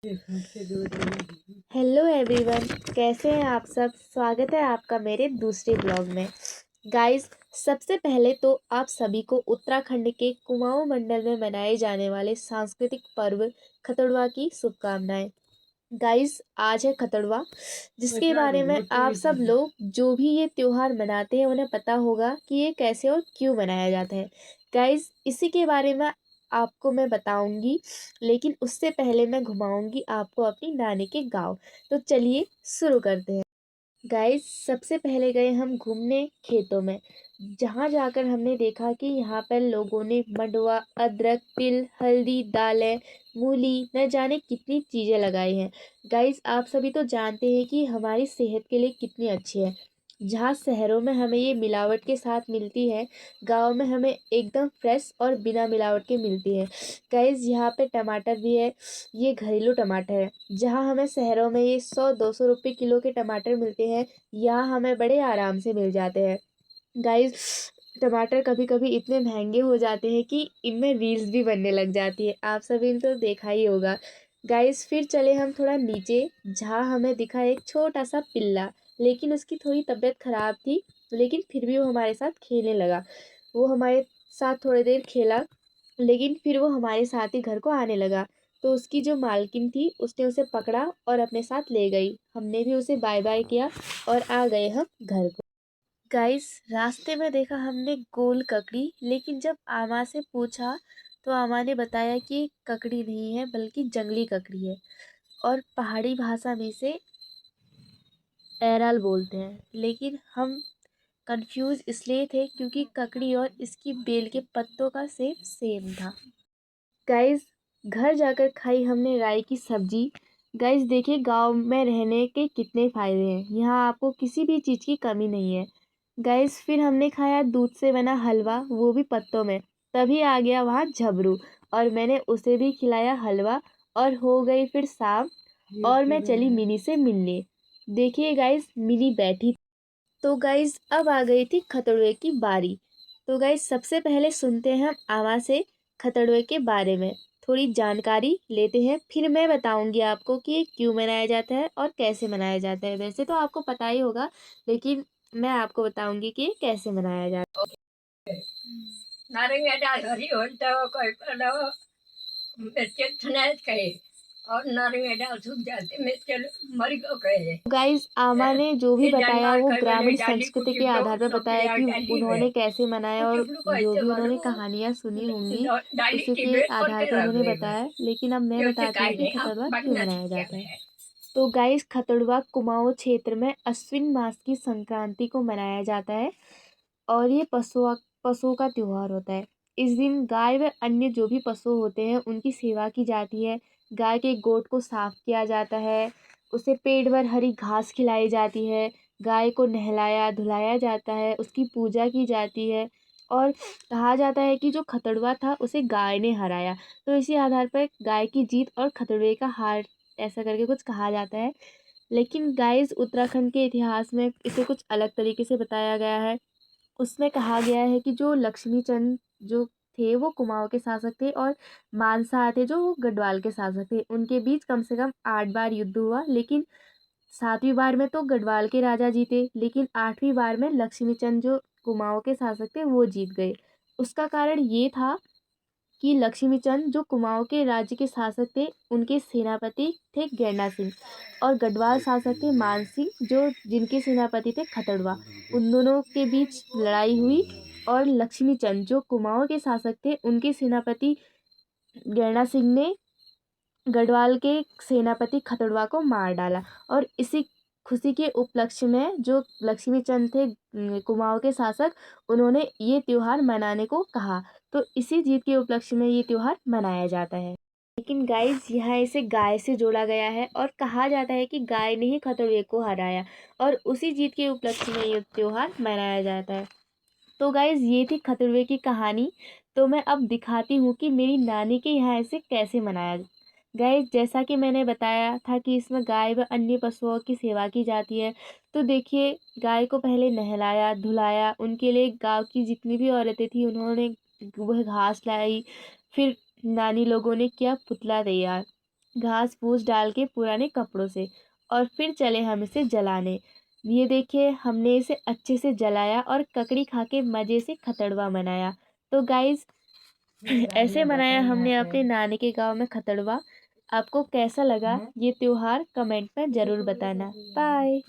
Hello everyone, कैसे हैं आप सब। स्वागत है आपका मेरे दूसरे ब्लॉग में। गाइस, सबसे पहले तो आप सभी को उत्तराखंड के कुमाऊं मंडल में मनाए जाने वाले सांस्कृतिक पर्व खतड़वा की शुभकामनाएं। गाइस, आज है खतड़वा, जिसके बारे में आप सब लोग जो भी ये त्योहार मनाते हैं उन्हें पता होगा कि ये कैसे और क्यों मनाया जाता है। गाइस, इसी के बारे में आपको मैं बताऊंगी, लेकिन उससे पहले मैं घुमाऊंगी आपको अपनी नानी के गांव। तो चलिए शुरू करते हैं। गाइस, सबसे पहले गए हम घूमने खेतों में, जहाँ जाकर हमने देखा कि यहाँ पर लोगों ने मंडुआ, अदरक, तिल, हल्दी, दालें, मूली, न जाने कितनी चीज़ें लगाई हैं। गाइस, आप सभी तो जानते हैं कि हमारी सेहत के लिए कितनी अच्छी है। जहाँ शहरों में हमें ये मिलावट के साथ मिलती है, गांव में हमें एकदम फ्रेश और बिना मिलावट के मिलती है। गाइस, यहाँ पे टमाटर भी है, ये घरेलू टमाटर है। जहाँ हमें शहरों में ये 100-200 रुपये किलो के टमाटर मिलते हैं, यहाँ हमें बड़े आराम से मिल जाते हैं। गाइस, टमाटर कभी कभी इतने महंगे हो जाते हैं कि इनमें रील्स भी बनने लग जाती है। आप सभी ने तो देखा ही होगा। गाइस, फिर चले हम थोड़ा नीचे, जहाँ हमें दिखा एक छोटा सा पिल्ला, लेकिन उसकी थोड़ी तबीयत खराब थी, लेकिन फिर भी वो हमारे साथ खेलने लगा। वो हमारे साथ थोड़ी देर खेला, लेकिन फिर वो हमारे साथ ही घर को आने लगा। तो उसकी जो मालकिन थी उसने उसे पकड़ा और अपने साथ ले गई। हमने भी उसे बाय बाय किया और आ गए हम घर को। गाइस, रास्ते में देखा हमने गोल ककड़ी, लेकिन जब आमा से पूछा तो आमा ने बताया कि ये ककड़ी नहीं है बल्कि जंगली ककड़ी है, और पहाड़ी भाषा में इसे एराल बोलते हैं। लेकिन हम कंफ्यूज इसलिए थे क्योंकि ककड़ी और इसकी बेल के पत्तों का शेप सेम था। गाइस, घर जाकर खाई हमने राई की सब्जी। गाइस, देखिए गांव में रहने के कितने फ़ायदे हैं, यहाँ आपको किसी भी चीज़ की कमी नहीं है। गाइस, फिर हमने खाया दूध से बना हलवा, वो भी पत्तों में। तभी आ गया वहाँ झबरू, और मैंने उसे भी खिलाया हलवा, और हो गई फिर शाम, और मैं चली मिनी से मिलने। देखिए गाइस, मिनी बैठी। तो गाइस, अब आ गई थी खतड़ुए की बारी। तो गाइस, सबसे पहले सुनते हैं हम आमा से खतड़ुए के बारे में थोड़ी जानकारी लेते हैं, फिर मैं बताऊंगी आपको कि ये क्यों मनाया जाता है और कैसे मनाया जाता है। वैसे तो आपको पता ही होगा, लेकिन मैं आपको बताऊंगी कि ये कैसे मनाया जाता है। नारंगी डाल हरी होता कोई पलो मिर्च थनेत कहे और नारंगी डाल सूख जाते मिर्च मर गो कहे। गाइस, आमा ने जो भी फिर बताया जानवर वो कहे मैंने ग्रामीण डाली संस्कृति कुटी के दो आधार पर सब बताया प्याज कि डाली है उन्होंने कैसे मनाया, कुटी और फुल को जो ऐसे भी उन्होंने करो कहानियां सुनी होंगी डाली उसी के टिबे आधार खोलते पर उन्होंने लगे बताया। लेकिन अब मैं ये उसे बताती हूँ काई कि नहीं अब खतरवा क्यों बढ़ना मनाया चाहिए जाता है। है। तो गाइस, खतड़वा कुमाऊं क्षेत्र में अश्विन मास की संक्रांति को मनाया जाता है, और ये पशुओं का त्योहार होता है। इस दिन गाय व अन्य जो भी पशु होते हैं उनकी सेवा की जाती है। गाय के गोट को साफ किया जाता है, उसे पेट भर हरी घास खिलाई जाती है, गाय को नहलाया धुलाया जाता है, उसकी पूजा की जाती है, और कहा जाता है कि जो खतड़वा था उसे गाय ने हराया। तो इसी आधार पर गाय की जीत और खतड़वे का हार, ऐसा करके कुछ कहा जाता है। लेकिन गाइस, उत्तराखंड के इतिहास में इसे कुछ अलग तरीके से बताया गया है। उसमें कहा गया है कि जो लक्ष्मी चंद जो थे वो कुमाऊं के शासक थे, और मानसा थे जो वो गढ़वाल के शासक थे। उनके बीच कम से कम 8 बार युद्ध हुआ, लेकिन 7वीं बार में तो गढ़वाल के राजा जीते, लेकिन 8वीं बार में लक्ष्मी चंद जो कुमाऊं के शासक थे वो जीत गए। उसका कारण ये था कि लक्ष्मीचंद जो कुमाऊं के राज्य के शासक थे, उनके सेनापति थे गैंडा सिंह, और गढ़वाल शासक थे मान सिंह, जो जिनके सेनापति थे खतड़वा। उन दोनों के बीच लड़ाई हुई, और लक्ष्मीचंद जो कुमाऊं के शासक थे उनके सेनापति गैंडा सिंह ने गढ़वाल के सेनापति खतड़वा को मार डाला। और इसी खुशी के उपलक्ष्य में जो लक्ष्मीचंद थे कुमाऊं के शासक, उन्होंने ये त्योहार मनाने को कहा। तो इसी जीत के उपलक्ष्य में ये त्योहार मनाया जाता है। लेकिन गाइस, यहाँ इसे गाय से जोड़ा गया है, और कहा जाता है कि गाय ने ही खतड़वे को हराया, और उसी जीत के उपलक्ष्य में ये त्योहार मनाया जाता है। तो गाइस, ये थी खतड़वे की कहानी। तो मैं अब दिखाती हूँ कि मेरी नानी के यहाँ इसे कैसे मनाया। गाइस, जैसा कि मैंने बताया था कि इसमें गाय व अन्य पशुओं की सेवा की जाती है। तो देखिए, गाय को पहले नहलाया धुलाया, उनके लिए गांव की जितनी भी औरतें थी उन्होंने वह घास लाई। फिर नानी लोगों ने किया पुतला तैयार। घास फूस डाल के पुराने कपड़ों से, और फिर चले हम इसे जलाने। ये देखिए, हमने इसे अच्छे से जलाया और ककड़ी खा के मज़े से खतड़वा मनाया। तो गाइज़, ऐसे मनाया हमने अपने नानी के गाँव में खतड़वा। आपको कैसा लगा ये त्योहार कमेंट में ज़रूर बताना। बाय।